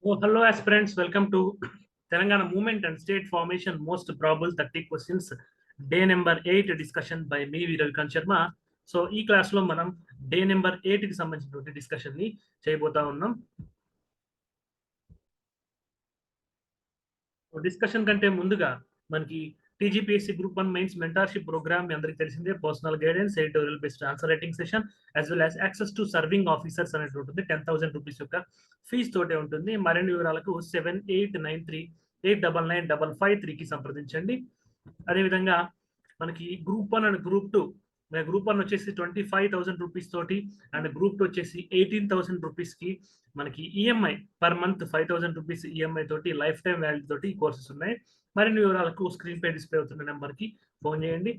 Oh, hello, aspirants. Welcome to Telangana Movement and State Formation Most Probable 30 Questions. Day number 8 discussion by me, Ravikant Sharma. So ఈ క్లాస్లో మనం day number 8కి సంబంధించినటువంటి డిస్కషన్ని చేయబోతా ఉన్నాం. Discussion కంటే ముందుగా మనకి TGPSC group 1 mains mentorship program మీ అందరికీ తెలిసిందే. Personal guidance, editorial based answer writing session as well as access to serving officers అనేది ఉంటుంది. 10,000 రూపీస్ యొక్క ఫీజు తోటే ఉంటుంది. మరిన్ని వివరాలకు 7893-899-553కి సంప్రదించండి. అదేవిధంగా మనకి గ్రూప్ 1 అండ్ గ్రూప్ 2, గ్రూప్ 1 వచ్చేసి 25,000 రూపీస్ తోటి అండ్ గ్రూప్ 2 వచ్చేసి 18,000 రూపీస్కి మనకి EMI per month 5,000 rupees EMI తోటి లైఫ్ టైం వాల్యూ తోటి కోర్సెస్ ఉన్నాయి. మరిన్ని వివరాలకు స్క్రీన్ పై డిస్ప్లే అవుతున్న నెంబర్కి ఫోన్ చేయండి.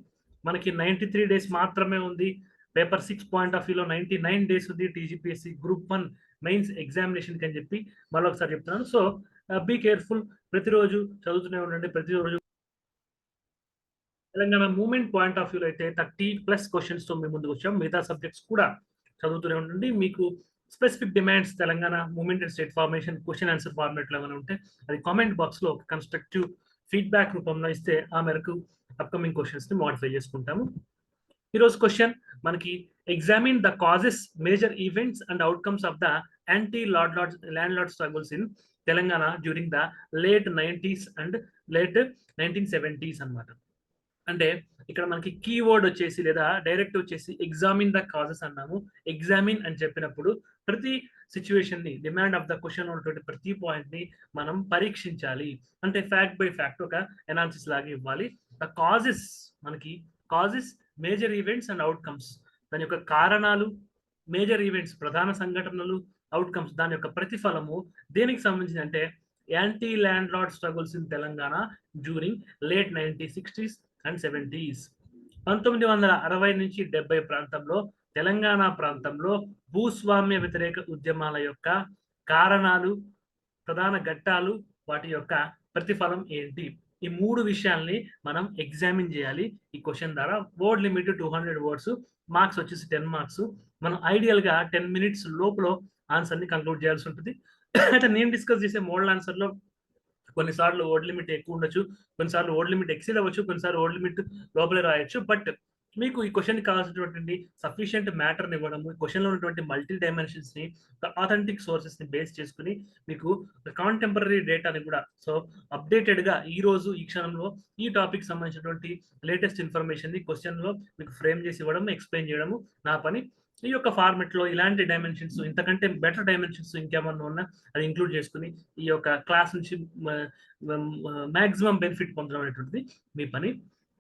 మనకి 93 డేస్ మాత్రమే ఉంది. పేపర్ 6 పాయింట్ ఆఫ్ వ్యూలో 99 డేస్ ఉంది టీజీపీఎస్సీ గ్రూప్ 1 మెయిన్స్ ఎగ్జామినేషన్కి అని చెప్పి మరొకసారి చెప్తున్నాను. సో బీ కేర్ఫుల్, ప్రతిరోజు చదువుతూనే ఉండండి. ప్రతిరోజు తెలంగాణ మూవ్మెంట్ పాయింట్ ఆఫ్ వ్యూలో అయితే 30+ క్వశ్చన్స్ తో మేము ముందుకు వచ్చాం. మిగతా సబ్జెక్ట్స్ కూడా చదువుతూనే ఉండండి. మీకు specific demands Telangana movement and state formation question answer ఫార్మేట్లో ఏమైనా ఉంటే అది కామెంట్ బాక్స్ లో కన్స్ట్రక్టివ్ ఫీడ్బ్యాక్ రూపంలో ఇస్తే ఆ మేరకు అప్కమింగ్ క్వశ్చన్స్ ని మోడిఫై చేసుకుంటాము. ఈరోజు క్వశ్చన్ మనకి examine the causes, major events and outcomes of the anti land lord struggles in Telangana during the late 90s and late 1970s అన్నమాట. అంటే ఇక్కడ మనకి కీవర్డ్ వచ్చేసి లేదా డైరెక్ట్ వచ్చేసి ఎగ్జామిన్ ద కాజెస్ అన్నాము. ఎగ్జామిన్ అని చెప్పినప్పుడు ప్రతి సిచ్యువేషన్ ని, డిమాండ్ ఆఫ్ ద క్వశ్చన్ ఉన్నటువంటి ప్రతి పాయింట్ ని మనం పరీక్షించాలి. అంటే ఫ్యాక్ట్ బై ఫ్యాక్ట్ ఒక ఎనాలిసిస్ లాగా ఇవ్వాలి. ద కాజెస్, మనకి causes, major events and outcomes, దాని యొక్క కారణాలు, మేజర్ ఈవెంట్స్ ప్రధాన సంఘటనలు, అవుట్కమ్స్ దాని యొక్క ప్రతిఫలము దేనికి సంబంధించి అంటే anti land lord struggles in Telangana during late 1960s and 70s. 1960 నుంచి 70 ప్రాంతంలో తెలంగాణ ప్రాంతంలో భూస్వామ్య వ్యతిరేక ఉద్యమాల యొక్క కారణాలు, ప్రధాన ఘట్టాలు, వాటి యొక్క ప్రతిఫలం ఏంటి, ఈ 3 విషయాల్ని మనం ఎగ్జామిన్ చేయాలి ఈ క్వశ్చన్ ద్వారా. వర్డ్ లిమిట్ 200 వర్డ్స్, మార్క్స్ వచ్చేసి 10 మార్క్స్. మనం ఐడియల్ గా 10 minutes లోపల ఆన్సర్ ని కంక్లూడ్ చేయాల్సి ఉంటుంది. అయితే నేను డిస్కస్ చేసే మోడల్ ఆన్సర్ లో కొన్నిసార్లు వర్డ్ లిమిట్ ఎక్కువ ఉండొచ్చు, కొన్నిసార్లు వర్డ్ లిమిట్ ఎక్సీడ్ అవ్వచ్చు, కొన్నిసార్లు వర్డ్ లిమిట్ లోపలే రాయొచ్చు. బట్ మీకు ఈ క్వశ్చన్ కావాల్సినటువంటి సఫిషియంట్ మ్యాటర్ని ఇవ్వడము, క్వశ్చన్లో ఉన్నటువంటి మల్టీ డైమెన్షన్స్ ని, ఆథెంటిక్ సోర్సెస్ ని బేస్ చేసుకుని మీకు కాంటెంపరీ డేటాని కూడా సో అప్డేటెడ్ గా ఈ రోజు ఈ క్షణంలో ఈ టాపిక్ సంబంధించినటువంటి లేటెస్ట్ ఇన్ఫర్మేషన్ ని క్వశ్చన్ లో మీకు ఫ్రేమ్ చేసి ఇవ్వడం, ఎక్స్ప్లెయిన్ చేయడము నా పని. ఈ యొక్క ఫార్మెట్ లో ఇలాంటి డైమెన్షన్స్, ఇంతకంటే బెటర్ డైమెన్షన్స్ ఇంకేమన్నా ఉన్నా అది ఇంక్లూడ్ చేసుకుని ఈ యొక్క క్లాస్ నుంచి మాక్సిమం బెనిఫిట్ పొందడం అనేటువంటిది మీ పని.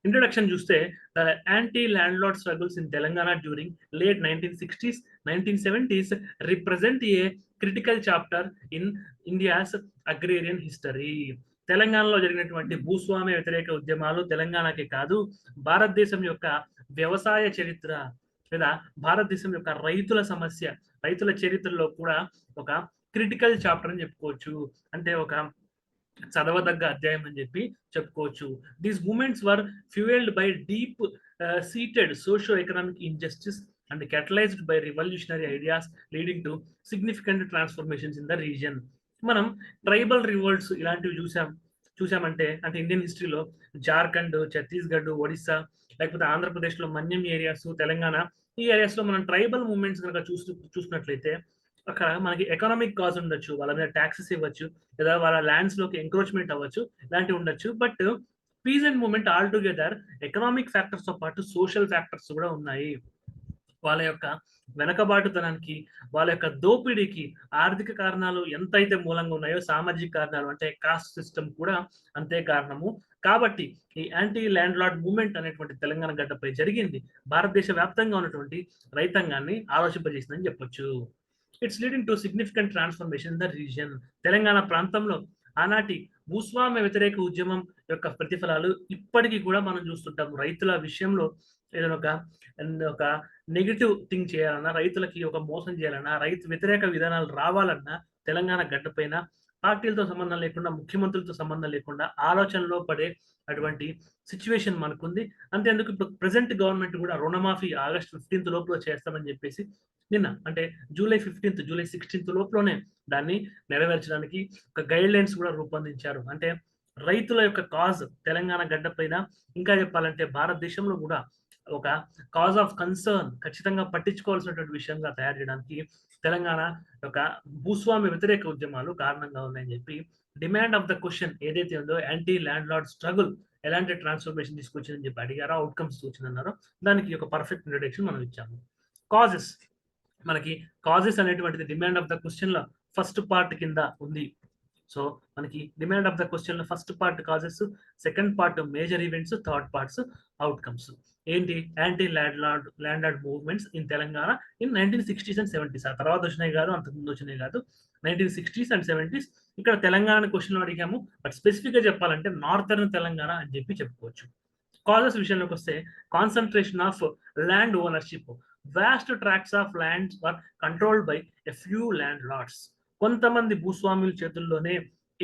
ఇంట్రొడక్షన్ చూస్తే the anti land lord struggles in Telangana during late 1960s 1970s represent A critical chapter in India's agrarian history. తెలంగాణలో జరిగినటువంటి భూస్వామ్య వ్యతిరేక ఉద్యమాలు తెలంగాణకే కాదు, భారతదేశం యొక్క వ్యవసాయ చరిత్ర లేదా భారతదేశం యొక్క రైతుల సమస్య, రైతుల చరిత్రలో కూడా ఒక క్రిటికల్ చాప్టర్ అని చెప్పుకోవచ్చు. అంటే ఒక చదవదగ్గ అధ్యాయం అని చెప్పి చెప్పుకోవచ్చు. These movements were fueled by deep seated socio economic injustice and catalyzed by revolutionary ideas leading to significant transformations in the region. మనం ట్రైబల్ రివోల్ట్స్ ఇలాంటివి చూసామంటే అంటే ఇండియన్ హిస్టరీలో జార్ఖండ్, ఛత్తీస్గఢ్, ఒడిస్సా, లేకపోతే ఆంధ్రప్రదేశ్లో మన్యం ఏరియాస్, తెలంగాణ ఈ ఏరియాస్ లో మనం ట్రైబల్ మూవ్మెంట్స్ కనుక చూసినట్లయితే అక్కడ మనకి ఎకనామిక్ కాజ్ ఉండొచ్చు, వాళ్ళ మీద ట్యాక్సెస్ ఇవ్వచ్చు, లేదా వాళ్ళ ల్యాండ్స్ లోకి ఎంక్రోచ్మెంట్ అవ్వచ్చు, ఇలాంటివి ఉండొచ్చు. But peasant movement all together economic factors తో పాటు సోషల్ ఫ్యాక్టర్స్ కూడా ఉన్నాయి. వాళ్ళ యొక్క వెనకబాటుతనానికి, వాళ్ళ యొక్క దోపిడీకి ఆర్థిక కారణాలు ఎంతైతే మూలంగా ఉన్నాయో సామాజిక కారణాలు అంటే కాస్ట్ సిస్టమ్ కూడా అంతే కారణము. కాబట్టి ఈ యాంటీ ల్యాండ్ లార్డ్ మూవ్మెంట్ అనేటువంటి తెలంగాణ గడ్డపై జరిగింది భారతదేశ వ్యాప్తంగా ఉన్నటువంటి రైతాంగాన్ని ఆలోచింపజేసిందని చెప్పొచ్చు. It's leading to significant transformation in the region. Telangana ప్రాంతంలో ఆనాటి భూస్వామ్య వ్యతిరేక ఉద్యమం యొక్క ప్రతిఫలాలు ఇప్పటికీ కూడా మనం చూస్తుంటాము. రైతుల విషయంలో ఏదైనా ఒక నెగిటివ్ థింగ్ చేయాలన్నా, రైతులకి ఒక మోసం చేయాలన్నా, రైతు వ్యతిరేక విధానాలు రావాలన్నా తెలంగాణ గడ్డపైన పార్టీలతో సంబంధం లేకుండా, ముఖ్యమంత్రులతో సంబంధం లేకుండా ఆలోచనలో పడే అటువంటి సిట్యుయేషన్ మనకుంది. అంతేందుకు ఇప్పుడు ప్రెజెంట్ గవర్నమెంట్ కూడా రుణమాఫీ ఆగస్ట్ 15 లోపల చేస్తామని చెప్పేసి నిన్న అంటే జూలై 15, జూలై 16 లోపులోనే దాన్ని నెరవేర్చడానికి ఒక గైడ్‌లైన్స్ కూడా రూపొందించారు. అంటే రైతుల యొక్క కాజ్ తెలంగాణ గడ్డ పైన ఇంకా చెప్పాలంటే భారతదేశంలో కూడా ఒక కాజ్ ఆఫ్ కన్సర్న్ ఖచ్చితంగా పట్టించుకోవాల్సినటువంటి విషయంగా తయారు చేయడానికి తెలంగాణ యొక్క భూస్వామ్య వ్యతిరేక ఉద్యమాలు కారణంగా ఉన్నాయని చెప్పి డిమాండ్ ఆఫ్ ద క్వశ్చన్ ఏదైతే ఉందో యాంటీ ల్యాండ్ లార్డ్ స్ట్రగుల్ ఎలాంటి ట్రాన్స్ఫర్మేషన్ తీసుకొచ్చిందని చెప్పి అడిగారో, అవుట్కమ్స్ సూచనన్నారో దానికి ఒక పర్ఫెక్ట్ ఇంట్రడక్షన్ మనం ఇచ్చాము. కాజెస్ మనకి కాజెస్ అనేటువంటిది డిమాండ్ ఆఫ్ ద క్వశ్చన్ లో ఫస్ట్ పార్ట్ కింద ఉంది. సో మనకి డిమాండ్ ఆఫ్ ద క్వశ్చన్ లో first part causes, second part major events, third parts outcomes. ఏంటి? Anti land movements in Telangana in 1960s and 70s. ఆ తర్వాత వచ్చినాయి కాదు, అంతకుముందు వచ్చినాయి కాదు, 1960s and 70s. ఇక్కడ తెలంగాణ క్వశ్చన్ అడిగాము, బట్ స్పెసిఫిక్ గా చెప్పాలంటే నార్థర్న్ తెలంగాణ అని చెప్పి చెప్పుకోవచ్చు. కాజెస్ విషయంలోకి వస్తే concentration of land ownership. Vast tracts of lands are controlled by a few landlords. కొంతమంది భూస్వాముల చేతుల్లోనే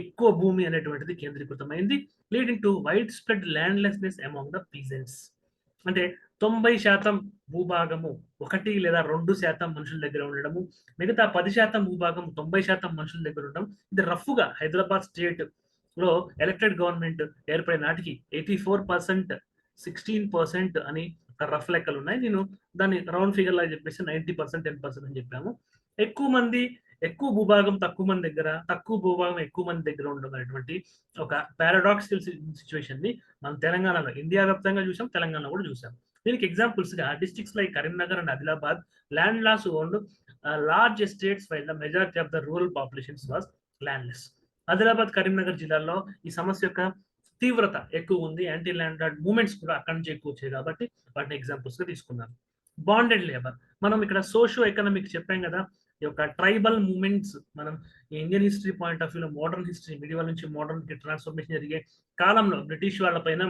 ఎక్కువ భూమి అనేటువంటిది కేంద్రీకృతమైంది, leading to widespread landlessness among the peasants. అంటే 90% భూభాగము 1 లేదా 2% మనుషుల దగ్గర ఉండడము, మిగతా 10% భూభాగం 90% మనుషుల దగ్గర ఉండడం. ఇది రఫ్గా హైదరాబాద్ స్టేట్ లో ఎలక్టెడ్ గవర్నమెంట్ ఏర్పడిన నాటికి 84%, 16% అని ఒక రఫ్ లెక్కలు ఉన్నాయి. నేను దాన్ని రౌండ్ ఫిగర్ లాగా చెప్పేసి 90%, 10% అని చెప్పాము. ఎక్కువ భూభాగం తక్కువ మంది దగ్గర, తక్కువ భూభాగం ఎక్కువ మంది దగ్గర ఉండడం అనేటువంటి ఒక పారాడాక్సికల్ సిచ్యువేషన్ ని మనం తెలంగాణలో, ఇండియా వ్యాప్తంగా చూసాం, తెలంగాణలో కూడా చూసాం. దీనికి ఎగ్జాంపుల్స్ గా districts like Karimnagar and Adilabad landlords owned large estates while the majority of the rural populations was landless. Adilabad, Karimnagar జిల్లాల్లో ఈ సమస్య యొక్క తీవ్రత ఎక్కువ ఉంది. యాంటీ ల్యాండ్ లార్డ్ మూవ్మెంట్స్ కూడా అక్కడి నుంచి ఎక్కువ వచ్చాయి కాబట్టి వాటిని ఎగ్జాంపుల్స్ గా తీసుకున్నాను. బాండెడ్ లేబర్, మనం ఇక్కడ సోషో ఎకనామిక్ చెప్పాం కదా, ఈ యొక్క ట్రైబల్ మూవ్మెంట్స్ మనం ఇండియన్ హిస్టరీ పాయింట్ ఆఫ్ వ్యూలో, మోడర్న్ హిస్టరీ, మిడివల్ నుంచి మోడర్న్ కి ట్రాన్స్ఫర్మేషన్ జరిగే కాలంలో బ్రిటిష్ వాళ్ళ పైన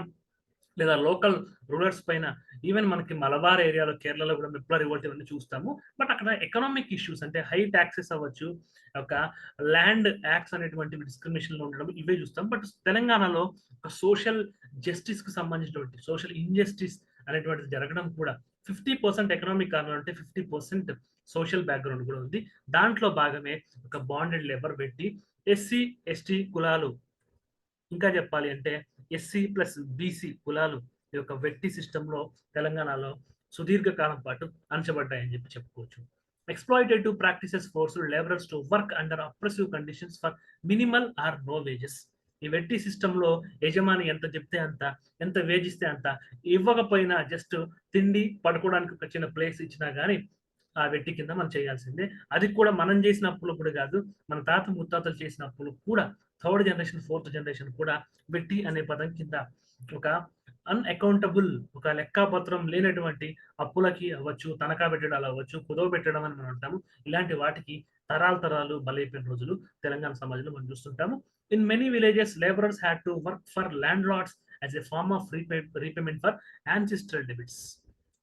లేదా లోకల్ రూలర్స్ పైన, ఈవెన్ మనకి మలబార్ ఏరియాలో కేరళలో కూడా మెప్లా రివోల్ట్ ఇవన్నీ చూస్తాము. బట్ అక్కడ ఎకనామిక్ ఇష్యూస్ అంటే హై ట్యాక్సెస్ అవ్వచ్చు, ఒక ల్యాండ్ యాక్ట్స్ అనేటువంటి డిస్క్రిమినేషన్ లో ఉండడం, ఇవే చూస్తాం. బట్ తెలంగాణలో ఒక సోషల్ జస్టిస్ కి సంబంధించినటువంటి సోషల్ ఇంజస్టిస్ అనేటువంటిది జరగడం కూడా 50% ఎకనామిక్ కారణం అంటే 50% సోషల్ బ్యాక్గ్రౌండ్ కూడా ఉంది. దాంట్లో భాగమే ఒక బాండెడ్ లేబర్ పెట్టి ఎస్సీ ఎస్టీ కులాలు, ఇంకా చెప్పాలి అంటే ఎస్సీ ప్లస్ బీసీ కులాలు ఈ యొక్క వెట్టి సిస్టంలో తెలంగాణలో సుదీర్ఘకాలం పాటు అణచబడ్డాయని చెప్పి చెప్పుకోవచ్చు. Exploitative practices force labourers to work under oppressive conditions for minimal or no wages. ఈ వెట్టి సిస్టంలో యజమాని ఎంత చెప్తే అంత, ఎంత వేజిస్తే అంత, ఇవ్వకపోయినా జస్ట్ తిండి పడుకోవడానికి ఒక చిన్న ప్లేస్ ఇచ్చినా కానీ ఆ వెట్టి కింద మనం చేయాల్సిందే. అది కూడా మనం చేసిన అప్పులు కూడా కాదు, మన తాత ముత్తాతలు చేసిన అప్పులు కూడా, థర్డ్ జనరేషన్, ఫోర్త్ జనరేషన్ కూడా వెట్టి అనే పదం కింద ఒక అన్అకౌంటబుల్, ఒక లెక్కాపత్రం లేనటువంటి అప్పులకి అవ్వచ్చు, తనఖా పెట్టడాలు అవ్వచ్చు, కుదవ పెట్టడం అని మనం అంటాము. ఇలాంటి వాటికి తరాలు బలైపోయిన రోజులు తెలంగాణ సమాజంలో మనం చూస్తుంటాము. In many villages labourers had to work for landlords as a form of repayment for ancestral debits.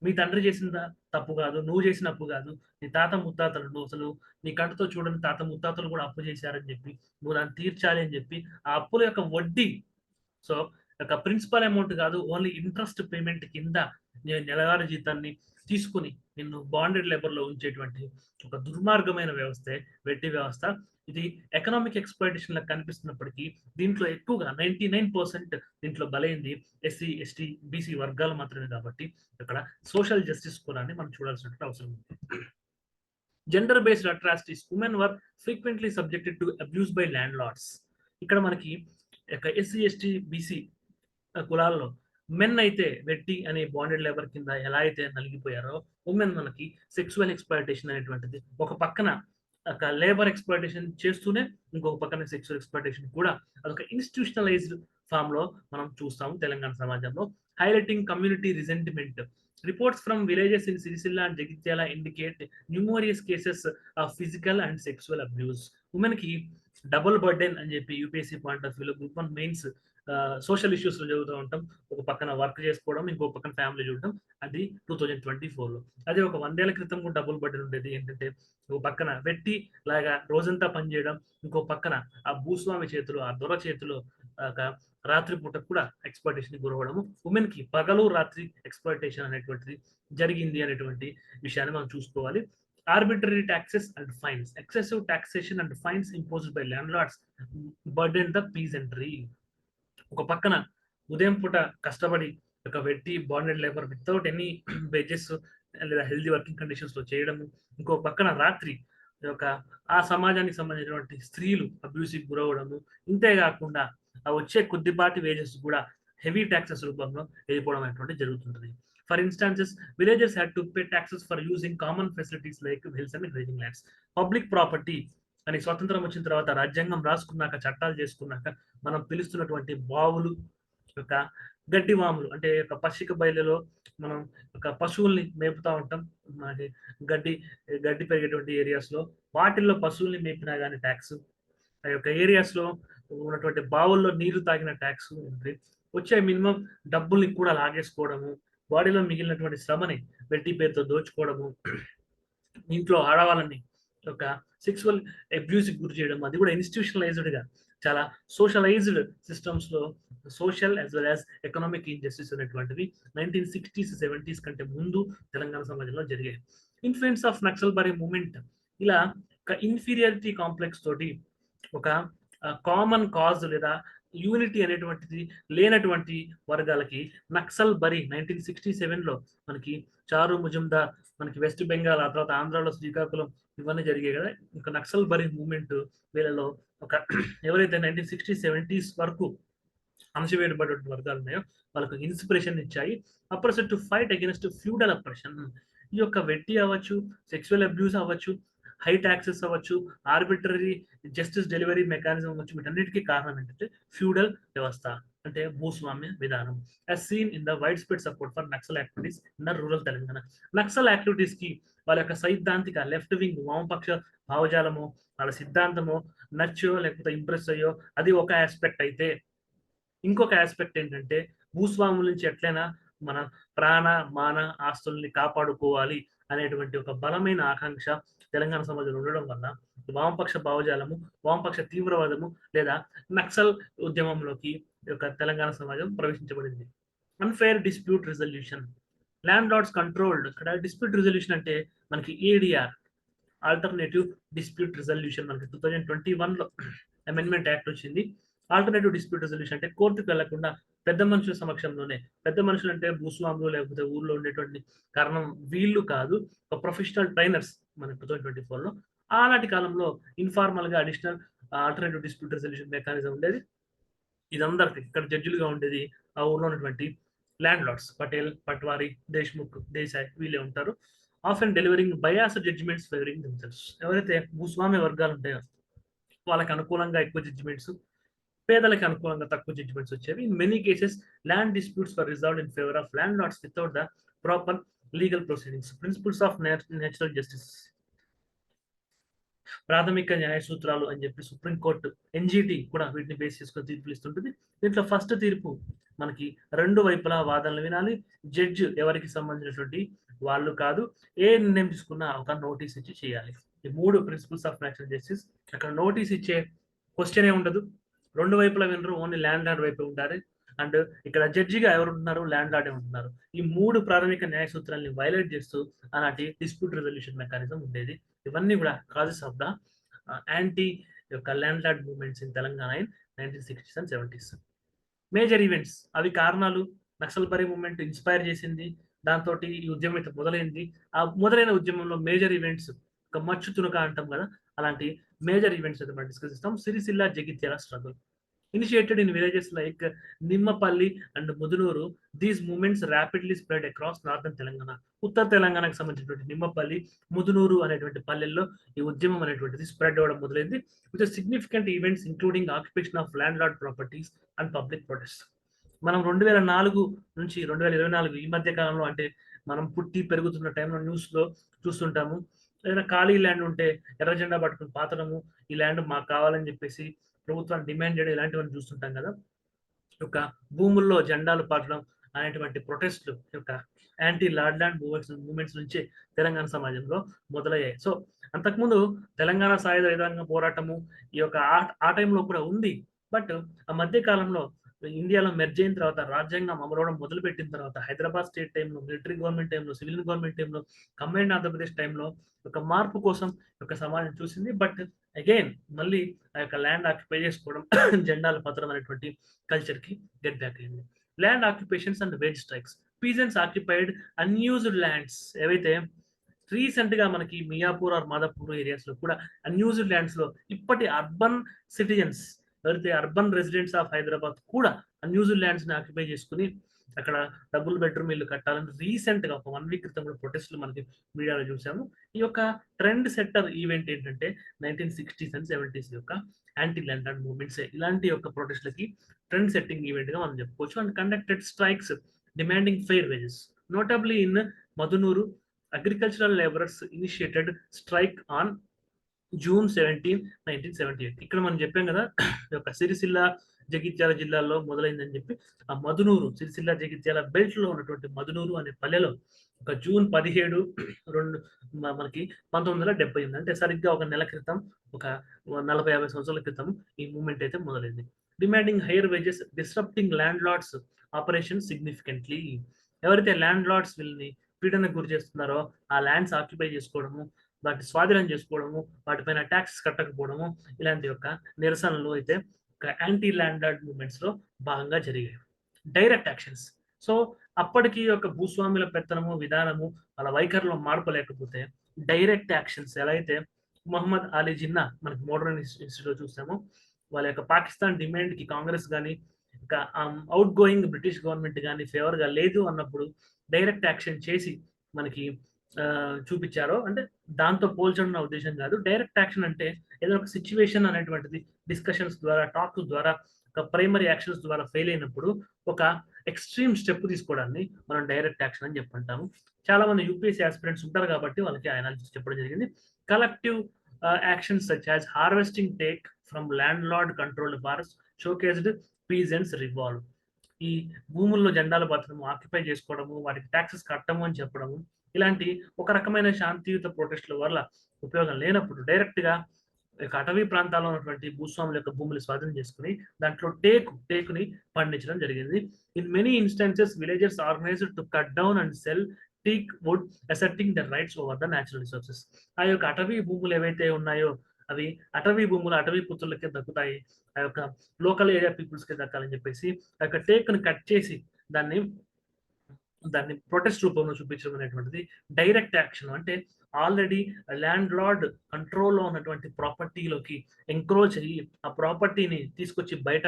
మీ తండ్రి చేసిన తప్పు కాదు, నువ్వు చేసిన అప్పు కాదు, నీ తాత ముత్తాతలు, నువ్వు అసలు నీ కంటితో చూడని తాత ముత్తాతలు కూడా అప్పు చేశారని చెప్పి నువ్వు దాన్ని తీర్చాలి అని చెప్పి ఆ అప్పుల యొక్క వడ్డీ, సో యొక్క ప్రిన్సిపల్ అమౌంట్ కాదు, ఓన్లీ ఇంట్రెస్ట్ పేమెంట్ కింద నెలవారీ జీతాన్ని తీసుకుని నిన్ను బాండెడ్ లేబర్ లో ఉంచేటువంటి ఒక దుర్మార్గమైన వ్యవస్థే వెట్టి వ్యవస్థ. ఇది ఎకనామిక్ ఎక్స్‌ప్లాయిటేషన్ లాగా కనిపిస్తున్నప్పటికీ దీంట్లో ఎక్కువగా 99% దీంట్లో బలైంది ఎస్సీ ఎస్టీ బీసీ వర్గాలు మాత్రమే. కాబట్టి ఇక్కడ సోషల్ జస్టిస్ కులాన్ని మనం చూడాల్సిన అవసరం ఉంది. Gender based atrocities, women were frequently subjected to abuse by landlords. ఇక్కడ మనకి ఎస్సీ ఎస్టీ బీసీ కులాల్లో మెన్ అయితే వెట్టి అనే బాండెడ్ లేబర్ కింద ఎలా అయితే నలిగిపోయారో, ఉమెన్ మనకి సెక్సువల్ ఎక్స్‌ప్లాయిటేషన్ అనేటువంటిది ఒక పక్కన ఒక లేబర్ ఎక్స్‌ప్లాయిటేషన్ చేస్తూనే ఇంకొక పక్కన సెక్సువల్ ఎక్స్‌ప్లాయిటేషన్ కూడా అదొక ఇన్స్టిట్యూషనలైజ్డ్ ఫామ్ లో మనం చూస్తాము తెలంగాణ సమాజంలో. Highlighting community resentment, Reports from villages in Siricilla and Jagitiala indicate numerous cases of physical and sexual abuse. Women ki double burden అని చెప్పి యూపీఎస్సీ పాయింట్ ఆఫ్ వ్యూలో గ్రూప్ 1 మెయిన్స్ సోషల్ ఇష్యూస్ లో చదువుతూ ఉంటాం. ఒక పక్కన వర్క్ చేసుకోవడం, ఇంకో పక్కన ఫ్యామిలీ చూడడం. అది 2024లో. అదే ఒక 100 ఏళ్ల క్రితం కూడా డబుల్ బర్డెన్ ఉండేది. ఏంటంటే ఒక పక్కన వెట్టి లాగా రోజంతా పనిచేయడం, ఇంకో పక్కన ఆ భూస్వామి చేతులు, ఆ దొర చేతులు రాత్రి పూట కూడా ఎక్స్‌ప్లాయిటేషన్‌కి గురవ్వడము. వుమెన్‌కి పగలు, రాత్రి ఎక్స్‌ప్లాయిటేషన్ అనేటువంటిది జరిగింది అనేటువంటి విషయాన్ని మనం చూసుకోవాలి. Arbitrary taxes and fines. Excessive taxation and fines imposed by landlords burden the peasantry. ఒక పక్కన ఉదయం పూట కష్టపడి ఒక వెట్టి bonded labour without any wages లేదా హెల్తీ వర్కింగ్ కండిషన్స్ లో చేయడము, ఇంకో పక్కన రాత్రి ఒక ఆ సమాజానికి సంబంధించినటువంటి స్త్రీలు అబ్యూసివ్ గురవడము, ఇంతే కాకుండా ఆ వచ్చే కొద్దిపాటి వేజెస్ కూడా హెవీ ట్యాక్సెస్ రూపంలో వెళ్ళిపోవడం అనేటువంటి జరుగుతుంటుంది. For instances villages had to pay taxes for using common facilities like hills and grazing lands. Public property అని స్వతంత్రం వచ్చిన తర్వాత రాజ్యాంగం రాసుకున్నాక, చట్టాలు చేసుకున్నాక మనం పిలుస్తున్నటువంటి బావులు, ఒక గడ్డి వాములు అంటే ఒక పచ్చిక బయలులో మనం ఒక పశువుల్ని మేపుతా ఉంటాం. మనకి గడ్డి గడ్డి పెరిగేటువంటి ఏరియాస్ లో వాటిల్లో పశువుల్ని మేపినా కానీ ట్యాక్స్, ఆ యొక్క ఏరియాస్ లో ఉన్నటువంటి బావుల్లో నీరు తాగిన ట్యాక్స్ ఉంటుంది. వచ్చే మినిమం డబ్బుల్ని కూడా లాగేసుకోవడము, బాడీలో మిగిలినటువంటి శ్రమని వెట్టి పేరుతో దోచుకోవడము, ఇంట్లో ఆడవాళ్ళని ఒక సెక్సువల్ అబ్యూస్ గురి చేయడం, అది కూడా ఇన్స్టిట్యూషనలైజ్డ్ గా చాలా సోషలైజ్డ్ సిస్టమ్స్ లో social as well as economic injustice అనేటువంటివి 1960s 70s కంటే ముందు తెలంగాణ సమాజంలో జరిగాయి. Influence of Naxalbari movement. ఇలా ఒక ఇన్ఫీరియారిటీ కాంప్లెక్స్ తోటి ఒక కామన్ కాజ్ లేదా యూనిటీ అనేటువంటిది లేనటువంటి వర్గాలకి నక్సల్ బరీ 1967లో మనకి చారు ముజుందార్, మనకి వెస్ట్ బెంగాల్, ఆ తర్వాత ఆంధ్రాలో శ్రీకాకుళం, ఇవన్నీ జరిగాయి కదా. ఇంకా నక్సల్ బరీ మూవ్మెంట్ వీళ్ళలో ఒక ఎవరైతే 1960s 70s వరకు అణచివేయబడ్డ వర్గాలు ఉన్నాయో వాళ్ళకు ఇన్స్పిరేషన్ ఇచ్చాయి. Oppression to fight against feudal oppression. ఈ యొక్క వెట్టి అవ్వచ్చు, సెక్సువల్ అబ్యూస్ అవ్వచ్చు, హై ట్యాక్సెస్ అవ్వచ్చు, ఆర్బిటరీ జస్టిస్ డెలివరీ మెకానిజం అవ్వచ్చు, వీటన్నిటికీ కారణం ఏంటంటే ఫ్యూడల్ వ్యవస్థ అంటే భూస్వామ్య విధానం. As seen in the widespread support for Naxal activities in the rural Telangana. Naxal activities కి వాళ్ళ యొక్క సైద్ధాంతిక లెఫ్ట్ వింగ్ వామపక్ష భావజాలము, వాళ్ళ సిద్ధాంతము నచ్చో లేకపోతే ఇంప్రెస్ అయ్యో అది ఒక ఆస్పెక్ట్ అయితే, ఇంకొక ఆస్పెక్ట్ ఏంటంటే భూస్వాముల నుంచి ఎట్లయినా మన ప్రాణ మాన ఆస్తుల్ని కాపాడుకోవాలి అనేటువంటి ఒక బలమైన ఆకాంక్ష తెలంగాణ సమాజంలో ఉండడం వల్ల వామపక్ష భావజాలము, వామపక్ష తీవ్రవాదము లేదా నక్సల్ ఉద్యమంలోకి యొక్క తెలంగాణ సమాజం ప్రవేశించబడింది. Unfair dispute resolution. Landlords controlled. ఇక్కడ డిస్ప్యూట్ రిజల్యూషన్ అంటే మనకి ఏడిఆర్, ఆల్టర్నేటివ్ డిస్ప్యూట్ రిజల్యూషన్, మనకి 2021లో అమెండ్మెంట్ యాక్ట్ వచ్చింది. ఆల్టర్నేటివ్ డిస్ప్యూట్ రిజల్యూషన్ అంటే కోర్టుకు వెళ్లకుండా పెద్ద మనుషుల సమక్షంలోనే, పెద్ద మనుషులు అంటే భూస్వాములు లేకపోతే ఊర్లో ఉండేటువంటి కారణం వీళ్ళు కాదు, ఒక ప్రొఫెషనల్ ట్రైనర్స్ మనకి 2024లో. ఆనాటి కాలంలో ఇన్ఫార్మల్ గా additional alternative dispute resolution mechanism ఉండేది. ఇదందరికి ఇక్కడ జడ్జిలుగా ఉండేది ఆ ఊర్లో ఉన్నటువంటి ల్యాండ్ లార్డ్స్, పటేల్, పట్వారి, దేశ్ముఖ్, దేశాయ్ వీళ్ళే ఉంటారు. Often delivering bias judgements favouring themselves. ఎవరైతే భూస్వామ్య వర్గాలు ఉంటాయో వాళ్ళకి అనుకూలంగా ఎక్కువ జడ్జిమెంట్స్, పేదలకు అనుకూలంగా తక్కువ జడ్జిమెంట్స్ వచ్చేవి. In many cases land disputes were resolved in favour of landlords without the proper legal proceedings. Principles of natural justice. ప్రాథమిక న్యాయ సూత్రాలు అని చెప్పి సుప్రీంకోర్టు ఎన్జిటి కూడా వీటిని బేస్ చేసుకొని తీర్పులు ఇస్తుంటుంది. దీంట్లో ఫస్ట్ తీర్పు మనకి రెండు వైపులా వాదనలు వినాలి, జడ్జ్ ఎవరికి సంబంధించినటువంటి వాళ్ళు కాదు, ఏ నిర్ణయం తీసుకున్నా ఒక నోటీస్ ఇచ్చి చేయాలి. ఈ మూడు ప్రిన్సిపల్స్ ఆఫ్ నేచురల్ జస్టిస్. అక్కడ నోటీస్ ఇచ్చే క్వశ్చన్ ఉండదు, రెండు వైపులా వినరు, ఓన్లీ ల్యాండ్ లార్డ్ వైపు ఉండాలి. అండ్ ఇక్కడ జడ్జిగా ఎవరు ఉంటున్నారు, ల్యాండ్ లార్డే ఉంటున్నారు. ఈ మూడు ప్రాథమిక న్యాయ సూత్రాలని వైలేట్ చేస్తూ అలాంటి డిస్ప్యూట్ రెజల్యూషన్ మెకానిజం ఉండేది. ఇవన్నీ కూడా కాజెస్ ఆఫ్ ద యాంటీ యొక్క land lord movements in Telangana in 1960s and 70s. Major events, అవి కారణాలు. నక్సల్బరీ మూవ్మెంట్ ఇన్స్పైర్ చేసింది, దాంతో ఈ ఉద్యమం అయితే మొదలైంది. ఆ మొదలైన ఉద్యమంలో మేజర్ ఈవెంట్స్, ఒక మచ్చు తునక అంటాం కదా, అలాంటి మేజర్ ఈవెంట్స్ అయితే మనం డిస్కస్ చేస్తాం. Sircilla Jagtial struggle initiated in villages like Nimmapalli and Mudunuru. These movements rapidly spread across northern Telangana. ఉత్తర తెలంగాణకు సంబంధించినటువంటి నిమ్మపల్లి, ముదునూరు అనేటువంటి పల్లెల్లో ఈ ఉద్యమం అనేటువంటిది స్ప్రెడ్ అవ్వడం మొదలైంది. With significant events including occupation of land lord properties and public protest. మనం 2004 నుంచి 2024 ఈ మధ్య కాలంలో అంటే మనం పుట్టి పెరుగుతున్న టైంలో న్యూస్లో చూస్తుంటాము. ఏదైనా ఖాళీ ల్యాండ్ ఉంటే ఎర్ర జెండా పట్టుకొని పాతడము, ఈ ల్యాండ్ మాకు కావాలని చెప్పేసి ప్రభుత్వాన్ని డిమాండ్ చేయడం ఇలాంటివన్నీ చూస్తుంటాం కదా. యొక్క భూముల్లో జెండాలు పాతడం అనేటువంటి ప్రొటెస్ట్లు యొక్క యాంటీ ల్యాండ్ మూవ్మెంట్స్ నుంచి తెలంగాణ సమాజంలో మొదలయ్యాయి. సో అంతకుముందు తెలంగాణ సాయుధ రైతాంగ పోరాటము ఈ యొక్క ఆ టైంలో కూడా ఉంది. బట్ ఆ మధ్య కాలంలో ఇండియాలో మెర్జ్ అయిన తర్వాత రాజ్యాంగం అమలవడం మొదలుపెట్టిన తర్వాత హైదరాబాద్ స్టేట్ టైంలో, మిలిటరీ గవర్నమెంట్ టైంలో, సివిల్ గవర్నమెంట్ టైంలో, కంబైన్డ్ ఆంధ్రప్రదేశ్ టైంలో ఒక మార్పు కోసం ఒక సమాజం చూసింది. బట్ అగైన్ మళ్ళీ ఆ యొక్క ల్యాండ్ ఆక్యుపై చేసుకోవడం జెండాలు పత్రం అనేటువంటి కల్చర్ కి గెట్ బ్యాక్ అయింది. Land occupations and wage strikes. Peasants occupied unused lands ఏవైతే రీసెంట్ గా మనకి మియాపూర్ ఆర్ మాదాపూర్ ఏరియాస్ లో కూడా అన్యూజ్డ్ ల్యాండ్స్ లో ఇప్పటి అర్బన్ సిటిజన్స్ ఎవరైతే అర్బన్ రెసిడెంట్స్ ఆఫ్ హైదరాబాద్ కూడా అన్యూజ్డ్ ల్యాండ్స్ ని ఆక్యుపై చేసుకుని అక్కడ డబుల్ బెడ్రూమ్ ఇల్లు కట్టాలని రీసెంట్ గా ఒక 1 వీక్ క్రితం కూడా ప్రొటెస్ట్లు మనకి మీడియాలో చూసాము. ఈ యొక్క ట్రెండ్ సెట్టర్ ఈవెంట్ ఏంటంటే 1960s అండ్ 70s యొక్క యాంటీ ల్యాండ్ మూవ్మెంట్స్ ఇలాంటి యొక్క ప్రొటెస్ట్లకి ట్రెండ్ సెట్టింగ్ ఈవెంట్ గా మనం చెప్పుకోవచ్చు. And conducted strikes demanding fair wages. Notably in Madhunuru, agricultural labourers initiated strike on June 17, 1978. ఇక్కడ మనం చెప్పాం కదా ఒక సిరిసిల్ల జగిత్యాల జిల్లాలో మొదలైందని చెప్పి. ఆ మధునూరు, సిరిసిల్ల జగిత్యాల బెల్ట్ లో ఉన్నటువంటి మధునూరు అనే పల్లెలో ఒక June 17 మనకి 1978, అంటే సరిగ్గా ఒక నెల క్రితం, ఒక 40-50 సంవత్సరాల క్రితం ఈ మూవ్మెంట్ అయితే మొదలైంది. Demanding higher wages, disrupting landlords operation significantly. ఎవరైతే ల్యాండ్ లార్డ్స్ వీళ్ళని పీడనకు గురి చేస్తున్నారో ఆ ల్యాండ్స్ ఆక్యుపై చేసుకోవడము, వాటి స్వాధీనం చేసుకోవడము, వాటిపైన ట్యాక్స్ కట్టకపోవడము, ఇలాంటి యొక్క నిరసనలు అయితే ఒక యాంటీ ల్యాండ్ మూవ్మెంట్స్ లో భాగంగా జరిగాయి. Direct actions. సో అప్పటికి ఒక భూస్వాముల పెత్తనము విధానము వాళ్ళ వైఖరిలో మార్పు లేకపోతే డైరెక్ట్ యాక్షన్స్ ఎలా అయితే మొహమ్మద్ అలీ జిన్నా మనకి మోడర్న్ ఇన్స్టిట్యూట్ లో చూసాము, వాళ్ళ యొక్క పాకిస్తాన్ డిమాండ్ కి కాంగ్రెస్ కానీ అవుట్ గోయింగ్ బ్రిటిష్ గవర్నమెంట్ కానీ ఫేవర్ గా లేదు అన్నప్పుడు డైరెక్ట్ యాక్షన్ చేసి మనకి చూపించారో, అంటే దాంతో పోల్చడం నా ఉద్దేశం కాదు. డైరెక్ట్ యాక్షన్ అంటే ఏదో ఒక సిచ్యువేషన్ అనేటువంటిది డిస్కషన్స్ ద్వారా, టాక్ ద్వారా, ఒక ప్రైమరీ యాక్షన్స్ ద్వారా ఫెయిల్ అయినప్పుడు ఒక ఎక్స్ట్రీమ్ స్టెప్ తీసుకోవడాన్ని మనం డైరెక్ట్ యాక్షన్ అని చెప్పంటాము. చాలా మంది యూపీఎస్సీ ఆస్పిరెంట్స్ ఉంటారు కాబట్టి వాళ్ళకి అనాలిసిస్ చెప్పడం జరిగింది. Collective actions such as harvesting take from land lord controlled forest showcased peasants revolve. ఈ భూముల్లో జెండాలు పట్టడము, ఆక్యుపై చేసుకోవడము, వాటికి ట్యాక్సెస్ కట్టము అని చెప్పడము, ఇలాంటి ఒక రకమైన శాంతియుత ప్రొటెస్ట్ల వల్ల ఉపయోగం లేనప్పుడు డైరెక్ట్ గా అటవీ ప్రాంతాల్లో ఉన్నటువంటి భూస్వాముల యొక్క భూములు స్వాధీనం చేసుకుని దాంట్లో టేకుని పండించడం జరిగింది. In many instances villages organised to cut down and cell teak wood asserting the rights over the natural resources. ఆ యొక్క అటవీ భూములు ఏవైతే ఉన్నాయో అవి అటవీ భూములు అటవీ పుత్రులకే దక్కుతాయి, ఆ యొక్క లోకల్ ఏరియా పీపుల్స్ కి దక్కాలని చెప్పేసి ఆ యొక్క టేక్ని కట్ చేసి దాన్ని ప్రొటెస్ట్ రూపంలో చూపించడం అనేటువంటిది డైరెక్ట్ యాక్షన్. అంటే ఆల్రెడీ ల్యాండ్ లార్డ్ కంట్రోల్లో ఉన్నటువంటి ప్రాపర్టీలోకి ఎంక్రోచ్ అయ్యి ఆ ప్రాపర్టీని తీసుకొచ్చి బయట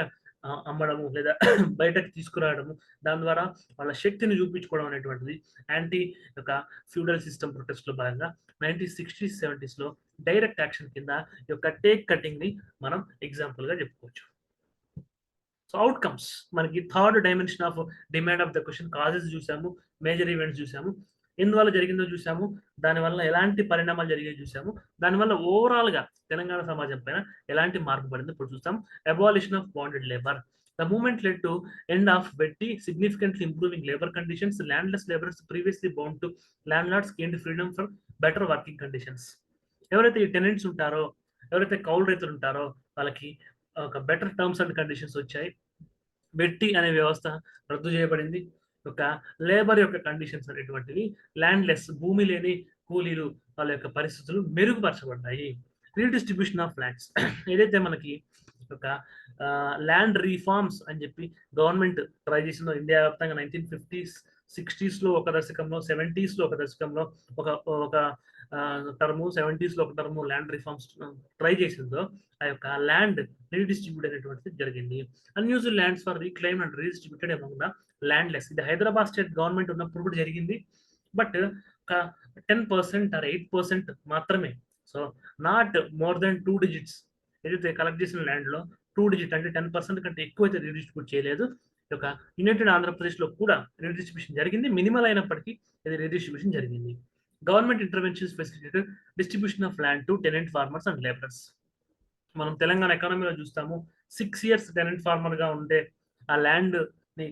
అమ్మడము లేదా బయటకు తీసుకురావడము, దాని ద్వారా వాళ్ళ శక్తిని చూపించుకోవడం అనేటువంటిది యాంటీ యొక్క ఫ్యూడల్ సిస్టమ్ ప్రొటెస్ట్ లో భాగంగా 1960s, 70s లో డైరెక్ట్ యాక్షన్ కింద ఈ యొక్క టేక్ కటింగ్ ని మనం ఎగ్జాంపుల్ గా చెప్పుకోవచ్చు. సో అవుట్కమ్స్ మనకి third dimension of demand of the question, causes చూసాము, మేజర్ ఈవెంట్స్ చూసాము, ఎందువల్ల జరిగిందో చూసాము, దానివల్ల ఎలాంటి పరిణామాలు జరిగాయో చూసాము, దానివల్ల ఓవరాల్ గా తెలంగాణ సమాజం పైన ఎలాంటి మార్పు పడిందో ఇప్పుడు చూస్తాం. Abolition of bonded labour. The movement led to end of Betty, significantly improving labor conditions. Landless laborers previously bound to landlords gained freedom for better working conditions. ఎవరైతే ఈ టెనెంట్స్ ఉంటారో, ఎవరైతే కౌలు రైతులు ఉంటారో వాళ్ళకి ఒక బెటర్ టర్మ్స్ అండ్ కండిషన్స్ వచ్చాయి. బెట్టి అనే వ్యవస్థ రద్దు చేయబడింది. ఒక లేబర్ యొక్క కండిషన్స్ అనేటువంటివి, ల్యాండ్లెస్ భూమి లేని కూలీలు వాళ్ళ యొక్క పరిస్థితులు మెరుగుపరచబడ్డాయి. Redistribution of lands. ఏదైతే మనకి ఒక ల్యాండ్ రీఫార్మ్స్ అని చెప్పి గవర్నమెంట్ ట్రై చేసిందో ఇండియా వ్యాప్తంగా 1950s, 60s లో ఒక దశకంలో, 70s లో ఒక దశకంలో ఒక టర్ము, 70s లో ఒక టర్ము ల్యాండ్ రిఫార్మ్స్ ట్రై చేసిందో ఆ యొక్క ల్యాండ్ రీడిస్ట్రిబ్యూట్ అనేటువంటిది జరిగింది. Unused lands for reclaim and redistributed among the landless. ఇది హైదరాబాద్ స్టేట్ గవర్నమెంట్ ఉన్నప్పుడు కూడా జరిగింది. బట్ ఒక 10% or 8% మాత్రమే. So not more than 2 digits ఏదైతే కలెక్ట్ చేసిన ల్యాండ్ లో 2 digit అంటే 10% కంటే ఎక్కువ అయితే రీడిస్ట్రిబ్యూట్ చేయలేదు. ఈ యొక్క యునైటెడ్ ఆంధ్రప్రదేశ్లో కూడా రీడిస్ట్రిబ్యూషన్ జరిగింది. మినిమల్ అయినప్పటికీ ఇది రీడిస్ట్రిబ్యూషన్ జరిగింది. Government intervention facilitated distribution of land to tenant farmers and labourers. మనం తెలంగాణ ఎకానమీలో చూస్తాము 6 years టెనెంట్ ఫార్మర్ గా ఉంటే ఆ ల్యాండ్ ని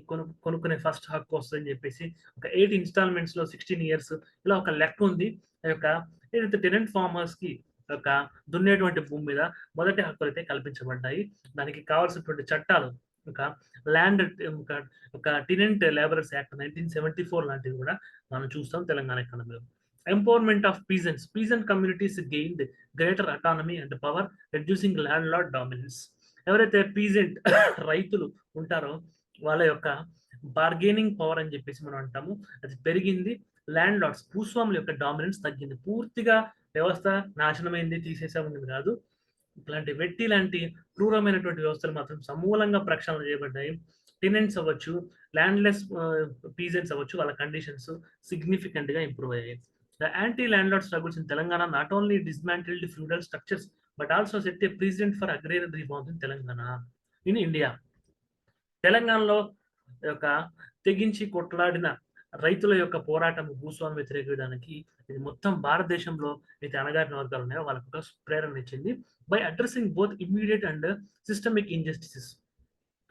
కొనుక్కునే ఫస్ట్ హక్కు వస్తుందని చెప్పేసి ఒక 8 installments లో 16 years ఇలా ఒక లెక్క ఉంది. ఆ యొక్క ఏదైతే టెనెంట్ ఫార్మర్స్ కి ఒక దున్నేటువంటి భూమి మీద మొదటి హక్కులు అయితే కల్పించబడ్డాయి. దానికి కావాల్సినటువంటి చట్టాలు ఒక ల్యాండ్ ఒక టెనెంట్ లేబరర్స్ యాక్ట్ 1974 లాంటివి కూడా మనం చూస్తాం తెలంగాణ ఎకానమీలో. Empowerment of peasants. Peasant communities gained greater autonomy and power reducing land lord dominance. ఎవరైతే పీజెంట్ రైతులు ఉంటారో వాళ్ళ యొక్క బార్గెనింగ్ పవర్ అని చెప్పేసి మనం అంటాము, అది పెరిగింది. ల్యాండ్ లార్డ్స్ భూస్వాముల యొక్క డామినెన్స్ తగ్గింది. పూర్తిగా వ్యవస్థ నాశనమైంది, తీసేసామని కాదు. ఇట్లాంటి వెట్టి లాంటి క్రూరమైనటువంటి వ్యవస్థలు మాత్రం సమూలంగా ప్రక్షాళన చేయబడ్డాయి. టెనెంట్స్ అవ్వచ్చు, ల్యాండ్లెస్ పీజెంట్స్ అవ్వచ్చు, వాళ్ళ కండిషన్స్ సిగ్నిఫికెంట్ గా ఇంప్రూవ్ అయ్యాయి. The anti-landlord struggles in Telangana not only dismantled feudal structures but also set a precedent for agrarian reforms in Telangana. In India, తెలంగాణలో యొక్క తెగించి కొట్లాడిన రైతుల యొక్క పోరాటం భూస్వామ్య వ్యతిరేక విధానానికి ఇది మొత్తం భారతదేశంలో అయితే అణగారిన వర్గాలు ఉన్నాయో వాళ్ళకు ఒక ప్రేరణ ఇచ్చింది. By addressing both immediate and systemic injustices.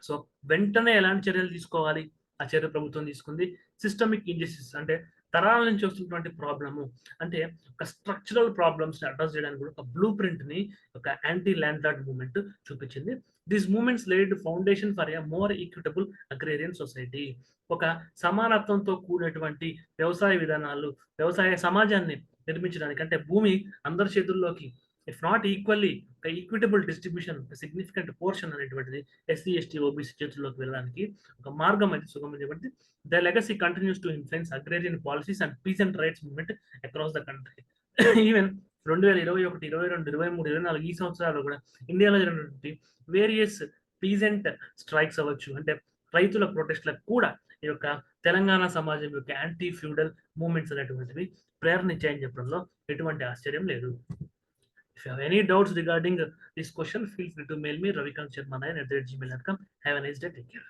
So వెంటనే ఎలాంటి చర్యలు తీసుకోవాలి, ఆ చర్య ప్రభుత్వం తీసుకుంది. సిస్టమిక్ ఇంజస్టిస్ అంటే తరాల నుంచి వస్తున్నటువంటి ప్రాబ్లము, అంటే ఒక స్ట్రక్చరల్ ప్రాబ్లమ్స్ ని అడ్రస్ చేయడానికి కూడా ఒక బ్లూ ప్రింట్ ని ఒక యాంటీ ల్యాండ్ లార్డ్ మూవ్మెంట్ చూపించింది. These movements laid foundation for a more equitable agrarian society. ఒక సమానత్వంతో కూడినటువంటి వ్యవసాయ విధానాలు, వ్యవసాయ సమాజాన్ని నిర్మించడానికి, అంటే భూమి అందరి చేతుల్లోకి ఇఫ్ నాట్ ఈక్వల్లీ ఒక ఈక్విటబుల్ డిస్ట్రిబ్యూషన్, సిగ్నిఫికెంట్ పోర్షన్ అనేటువంటిది ఎస్సీ ఎస్టీ ఓబీసీ చేతుల్లోకి వెళ్ళడానికి ఒక మార్గం అయితే సుగమమైనటువంటి. The legacy continues to influence agrarian policies and peasant rights movement across the country. Even 2021, 22, 23, 24 ఈ సంవత్సరాలు కూడా ఇండియాలో జరిగినటువంటి వేరియస్ పీజెంట్ స్ట్రైక్స్ అవ్వచ్చు, అంటే రైతుల ప్రొటెస్ట్లకు కూడా ఈ యొక్క తెలంగాణ సమాజం యొక్క యాంటీ ఫ్యూడల్ మూవ్మెంట్స్ అనేటువంటివి ప్రేరణించాయని చెప్పడంలో ఎటువంటి ఆశ్చర్యం లేదు. If you have any doubts regarding this question, feel free to mail me ravikant@gmail.com. Have a nice day. Take care.